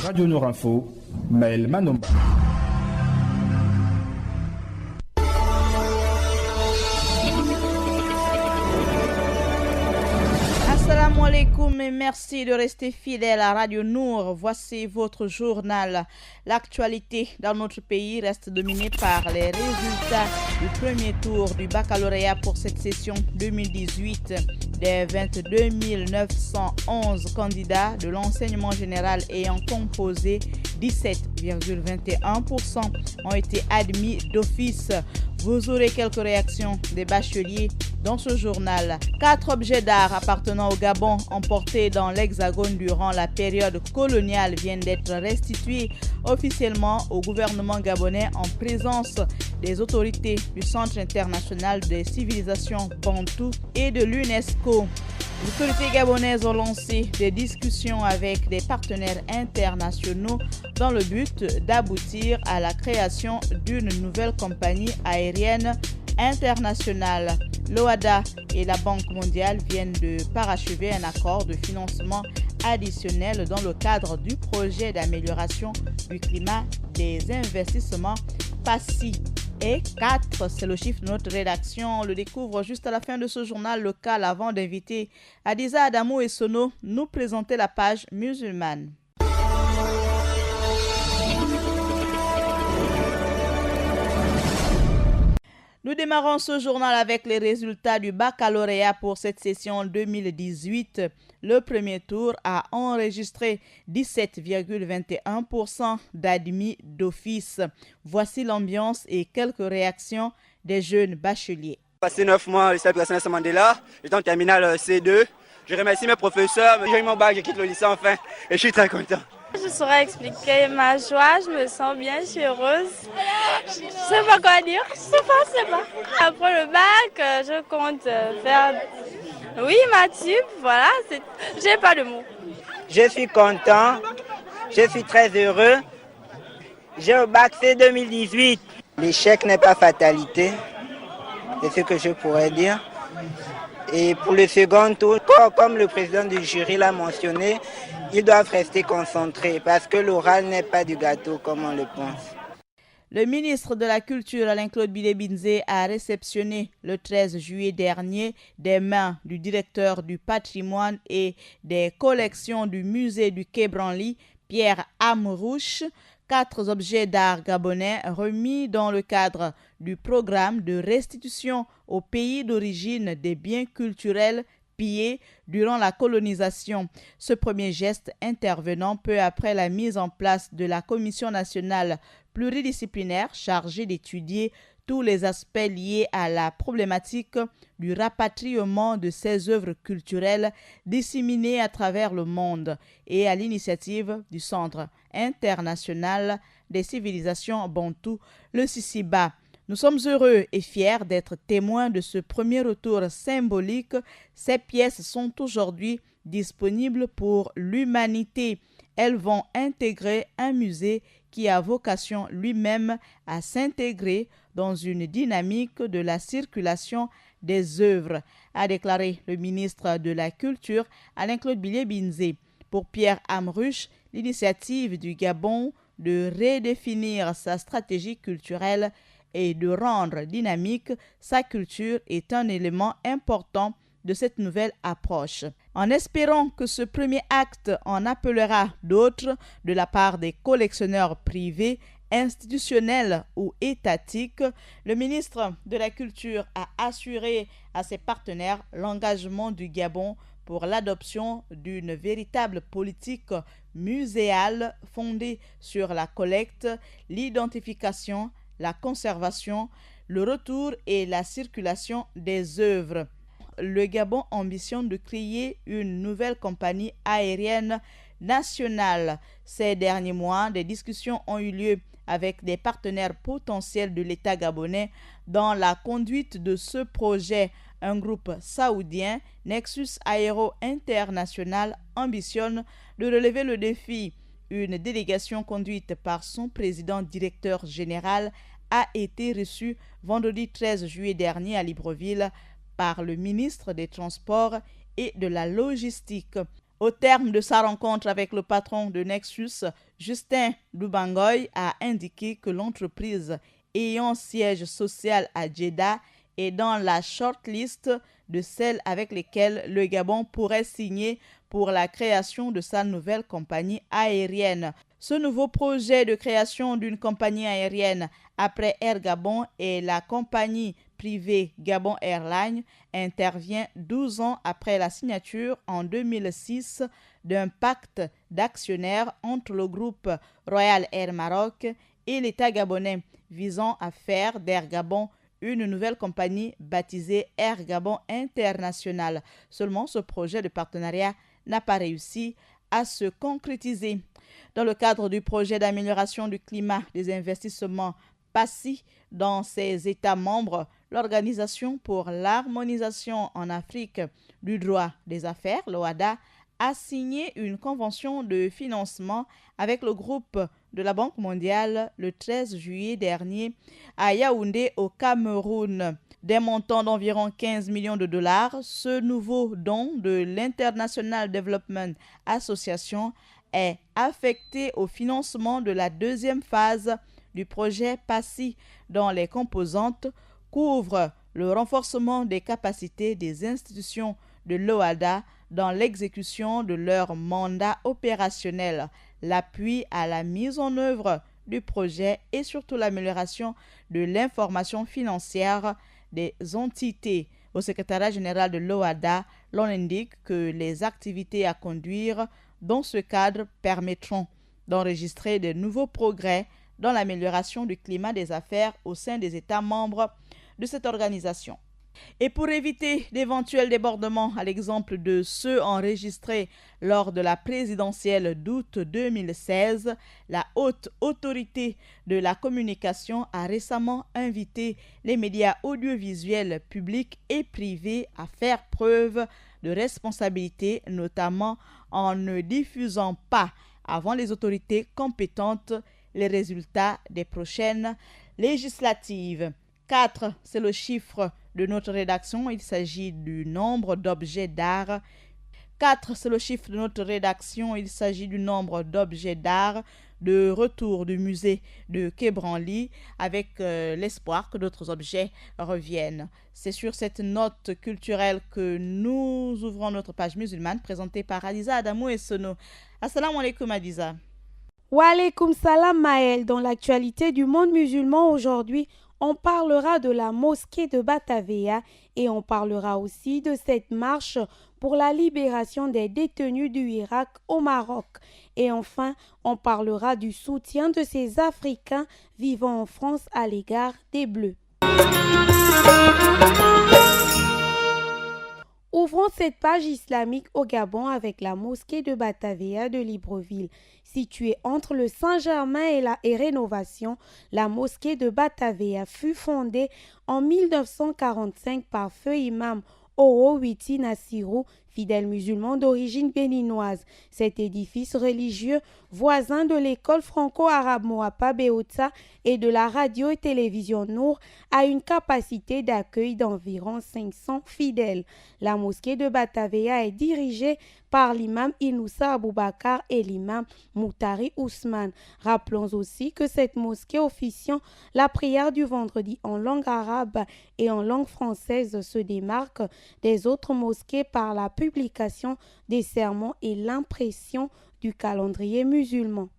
Radio Nour Info, Maël Manomba. Assalamu alaikum et merci de rester fidèle à Radio Nour. Voici votre journal. L'actualité dans notre pays reste dominée par les résultats du premier tour du baccalauréat pour cette session 2018. Des 22 911 candidats de l'enseignement général ayant composé 17,21% ont été admis d'office. Vous aurez quelques réactions des bacheliers dans ce journal. 4 objets d'art appartenant au Gabon emportés dans l'Hexagone durant la période coloniale viennent d'être restitués officiellement au gouvernement gabonais en présence des autorités du Centre international des civilisations bantoues et de l'UNESCO. Les autorités gabonaises ont lancé des discussions avec des partenaires internationaux dans le but d'aboutir à la création d'une nouvelle compagnie aérienne internationale. L'OADA et la Banque mondiale viennent de parachever un accord de financement additionnel dans le cadre du projet d'amélioration du climat des investissements PACI. Et 4, c'est le chiffre de notre rédaction. On le découvre juste à la fin de ce journal local avant d'inviter Adiza Adamou et Sono nous présenter la page musulmane. Nous démarrons ce journal avec les résultats du baccalauréat pour cette session 2018. Le premier tour a enregistré 17,21% d'admis d'office. Voici l'ambiance et quelques réactions des jeunes bacheliers. Passé 9 mois au lycée Nelson Mandela, j'étais en terminale C2. Je remercie mes professeurs, j'ai eu mon bac, j'ai quitté le lycée enfin et je suis très content. Je saurais expliquer ma joie, je me sens bien, je suis heureuse. Je sais pas quoi dire, je sais pas. Après le bac, je compte faire, Mathieu, voilà, j'ai pas de mots. Je suis content, je suis très heureux. J'ai au bac C 2018. L'échec n'est pas fatalité, c'est ce que je pourrais dire. Et pour le second tour, comme le président du jury l'a mentionné, ils doivent rester concentrés parce que l'oral n'est pas du gâteau comme on le pense. Le ministre de la Culture, Alain-Claude Bilé-Binzé, a réceptionné le 13 juillet dernier des mains du directeur du patrimoine et des collections du musée du Quai Branly, Pierre Amrouche, 4 objets d'art gabonais remis dans le cadre du programme de restitution au pays d'origine des biens culturels pillés durant la colonisation. Ce premier geste intervenant peu après la mise en place de la Commission nationale pluridisciplinaire chargée d'étudier tous les aspects liés à la problématique du rapatriement de ces œuvres culturelles disséminées à travers le monde et à l'initiative du Centre international des civilisations bantoues, le CICIBA. Nous sommes heureux et fiers d'être témoins de ce premier retour symbolique. Ces pièces sont aujourd'hui disponibles pour l'humanité. Elles vont intégrer un musée qui a vocation lui-même à s'intégrer dans une dynamique de la circulation des œuvres, a déclaré le ministre de la Culture, Alain-Claude Bilé-Binzé. Pour Pierre Amrouche, l'initiative du Gabon de redéfinir sa stratégie culturelle et de rendre dynamique sa culture est un élément important de cette nouvelle approche. En espérant que ce premier acte en appellera d'autres de la part des collectionneurs privés, institutionnels ou étatiques, le ministre de la Culture a assuré à ses partenaires l'engagement du Gabon pour l'adoption d'une véritable politique muséale fondée sur la collecte, l'identification, la conservation, le retour et la circulation des œuvres. Le Gabon ambitionne de créer une nouvelle compagnie aérienne nationale. Ces derniers mois, des discussions ont eu lieu avec des partenaires potentiels de l'État gabonais dans la conduite de ce projet. Un groupe saoudien, Nexus Aero International, ambitionne de relever le défi. Une délégation conduite par son président directeur général a été reçue vendredi 13 juillet dernier à Libreville par le ministre des Transports et de la Logistique. Au terme de sa rencontre avec le patron de Nexus, Justin Dubangoy a indiqué que l'entreprise ayant siège social à Jeddah est dans la shortlist de celles avec lesquelles le Gabon pourrait signer pour la création de sa nouvelle compagnie aérienne. Ce nouveau projet de création d'une compagnie aérienne après Air Gabon et la compagnie privée Gabon Airlines intervient 12 ans après la signature en 2006 d'un pacte d'actionnaires entre le groupe Royal Air Maroc et l'État gabonais visant à faire d'Air Gabon une nouvelle compagnie baptisée Air Gabon International. Seulement, ce projet de partenariat n'a pas réussi à se concrétiser. Dans le cadre du projet d'amélioration du climat des investissements PACI dans ses États membres, l'Organisation pour l'harmonisation en Afrique du droit des affaires, l'OHADA, a signé une convention de financement avec le groupe de la Banque mondiale le 13 juillet dernier à Yaoundé au Cameroun. D'un montant d'environ 15 millions de dollars, ce nouveau don de l'International Development Association est affecté au financement de la deuxième phase du projet PACI, dont les composantes couvrent le renforcement des capacités des institutions de l'OHADA dans l'exécution de leur mandat opérationnel, l'appui à la mise en œuvre du projet et surtout l'amélioration de l'information financière des entités. Au secrétariat général de l'OHADA, l'on indique que les activités à conduire dans ce cadre permettront d'enregistrer de nouveaux progrès dans l'amélioration du climat des affaires au sein des États membres de cette organisation. Et pour éviter d'éventuels débordements, à l'exemple de ceux enregistrés lors de la présidentielle d'août 2016, la Haute Autorité de la Communication a récemment invité les médias audiovisuels publics et privés à faire preuve de responsabilité, notamment en ne diffusant pas avant les autorités compétentes les résultats des prochaines législatives. 4, c'est le chiffre de notre rédaction, il s'agit du nombre d'objets d'art. 4, c'est le chiffre de notre rédaction, il s'agit du nombre d'objets d'art de retour du musée de Quai Branly avec l'espoir que d'autres objets reviennent. C'est sur cette note culturelle que nous ouvrons notre page musulmane présentée par Adiza Adamou et Sono. Assalamu alaikum Adiza. Wa alaikum salam Maël. Dans l'actualité du monde musulman aujourd'hui, on parlera de la mosquée de Batavia et on parlera aussi de cette marche pour la libération des détenus du Irak au Maroc. Et enfin, on parlera du soutien de ces Africains vivant en France à l'égard des Bleus. Ouvrons cette page islamique au Gabon avec la mosquée de Batavia de Libreville. Située entre le Saint-Germain et Rénovation, la mosquée de Batavia fut fondée en 1945 par feu imam Oro Witi Nassirou, fidèle musulman d'origine béninoise. Cet édifice religieux, voisin de l'école franco-arabe Moapa Beota et de la radio et télévision Nour, a une capacité d'accueil d'environ 500 fidèles. La mosquée de Batavia est dirigée par l'imam Inoussa Aboubakar et l'imam Moutari Ousmane. Rappelons aussi que cette mosquée officiant la prière du vendredi en langue arabe et en langue française se démarque des autres mosquées par la publication des sermons et l'impression du calendrier musulman.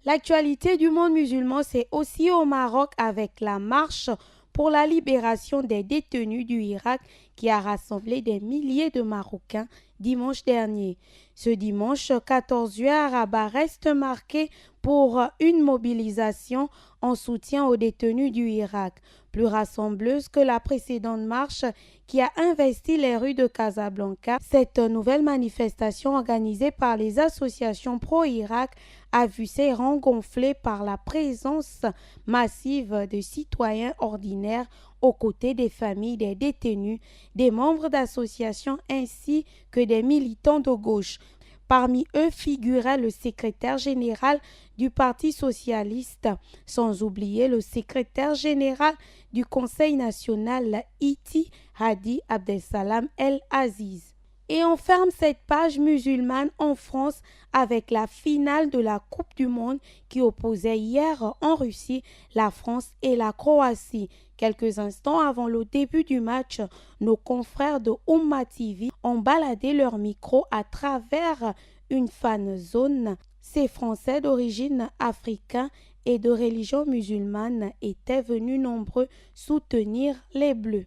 L'actualité du monde musulman, c'est aussi au Maroc avec la marche pour la libération des détenus du Irak qui a rassemblé des milliers de Marocains dimanche dernier. Ce dimanche 14 juillet à Rabat reste marqué pour une mobilisation en soutien aux détenus du Irak, plus rassembleuse que la précédente marche qui a investi les rues de Casablanca. Cette nouvelle manifestation organisée par les associations pro-Irak a vu ses rangs gonflés par la présence massive de citoyens ordinaires aux côtés des familles des détenus, des membres d'associations ainsi que des militants de gauche. Parmi eux figurait le secrétaire général du Parti socialiste, sans oublier le secrétaire général du Conseil national Iti Hadi Abdessalam El Aziz. Et on ferme cette page musulmane en France avec la finale de la Coupe du Monde qui opposait hier en Russie la France et la Croatie. Quelques instants avant le début du match, nos confrères de Oumma TV ont baladé leur micro à travers une fan zone. Ces Français d'origine africaine et de religion musulmane étaient venus nombreux soutenir les Bleus.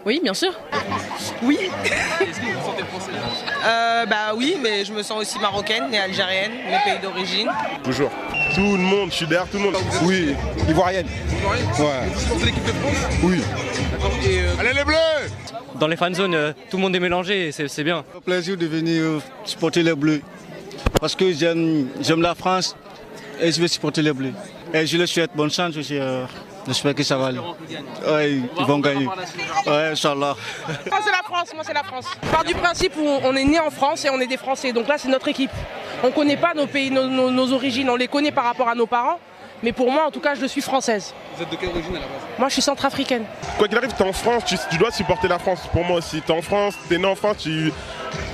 Oui, bien sûr. Oui. Est-ce que vous vous sentez français Oui, mais je me sens aussi marocaine et algérienne, mes pays d'origine. Toujours. Tout le monde, je suis derrière tout le monde. Oui, ivoirienne. Ivoirienne ? Ouais. Vous supportez l'équipe de France ? Oui. D'accord. Et Allez les Bleus! Dans les fan zones, tout le monde est mélangé, c'est bien. C'est un plaisir de venir supporter les Bleus parce que j'aime la France et je vais supporter les Bleus. Et je leur souhaite bonne chance aussi. J'espère que ça va aller. Ouais, ils vont gagner. Ouais, Inch'Allah. Moi, c'est la France. Je pars du principe où on est né en France et on est des Français. Donc là, c'est notre équipe. On ne connaît pas nos pays, nos origines. On les connaît par rapport à nos parents. Mais pour moi, en tout cas, je suis française. vous êtes de quelle origine à la base ? Moi, je suis centrafricaine. Quoi qu'il arrive, t'es en France, tu dois supporter la France. Pour moi aussi, t'es en France, t'es né en France,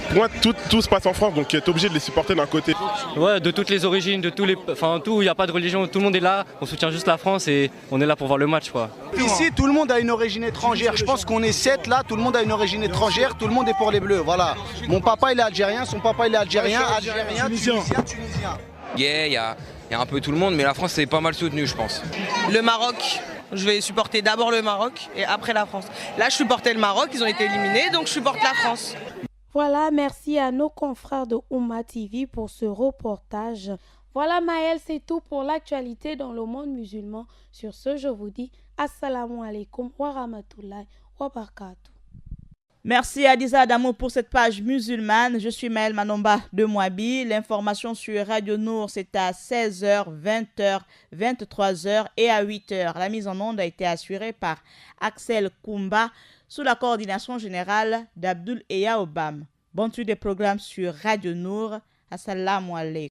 pour moi, tout se passe en France, donc tu es obligé de les supporter d'un côté. Ouais, de toutes les origines, de tous les, enfin tout, il n'y a pas de religion, tout le monde est là, on soutient juste la France et on est là pour voir le match, quoi. Ici, tout le monde a une origine étrangère. Je pense qu'on est 7 là, tout le monde a une origine étrangère, tout le monde est pour les Bleus, voilà. Mon papa, il est algérien, son papa, il est algérien, tunisien. Il y a un peu tout le monde, mais la France, c'est pas mal soutenu, je pense. Le Maroc. Je vais supporter d'abord le Maroc et après la France. Là, je supportais le Maroc, ils ont été éliminés, donc je supporte la France. Voilà, merci à nos confrères de Oumma TV pour ce reportage. Voilà Maëlle, c'est tout pour l'actualité dans le monde musulman. Sur ce, je vous dis Assalamu alaikum wa rahmatullahi wa barakatuh. Merci Adiza Adamo pour cette page musulmane. Je suis Maëlle Manomba de Mouabi. L'information sur Radio Nour, c'est à 16h, 20h, 23h et à 8h. La mise en onde a été assurée par Axel Koumba sous la coordination générale d'Abdul Eya Obam. Bonne suite des programmes sur Radio Nour. Assalamu alaikum.